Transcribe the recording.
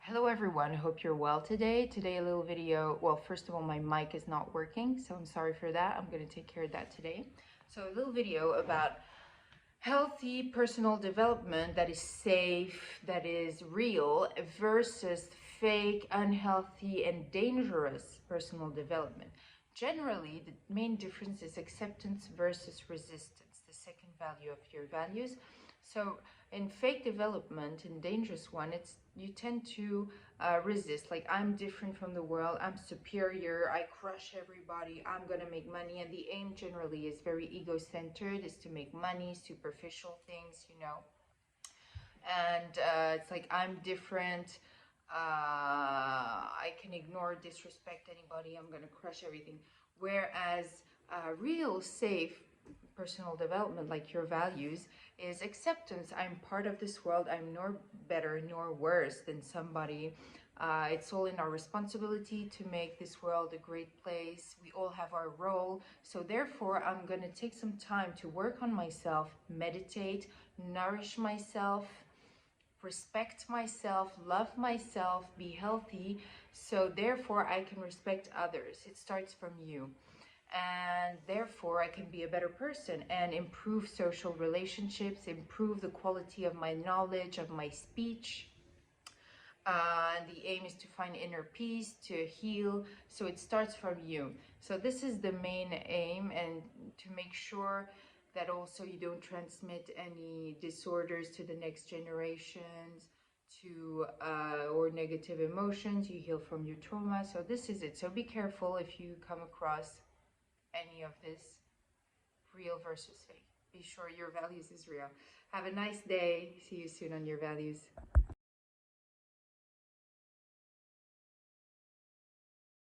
Hello everyone, hope you're well today. Today a little video, well first of all my mic is not working, so I'm sorry for that. I'm going to take care of that today. So a little video about healthy personal development that is safe, that is real versus fake, unhealthy and dangerous personal development. Generally, the main difference is acceptance versus resistance, the second value of your values. So in fake development, in dangerous one, it's you tend to resist, like I'm different from the world, I'm superior, I crush everybody, I'm gonna make money. And the aim generally is very ego-centered, is to make money, superficial things, you know. And it's like I'm different, I can ignore, disrespect anybody, I'm gonna crush everything. Whereas real safe personal development, like your values, is acceptance. I'm part of this world, I'm nor better nor worse than somebody. It's all in our responsibility to make this world a great place. We all have our role. So therefore, I'm going to take some time to work on myself, meditate, nourish myself, respect myself, love myself, be healthy. So therefore, I can respect others. It starts from you. And therefore I can be a better person and improve social relationships, improve the quality of my knowledge, of my speech. The aim is to find inner peace, to heal. So it starts from you. So this is the main aim, and to make sure that also you don't transmit any disorders to the next generations, to or negative emotions. You heal from your trauma. So this is it. So be careful if you come across any of this, real versus fake. Be sure your values is real. Have a nice day. See you soon on Your Values.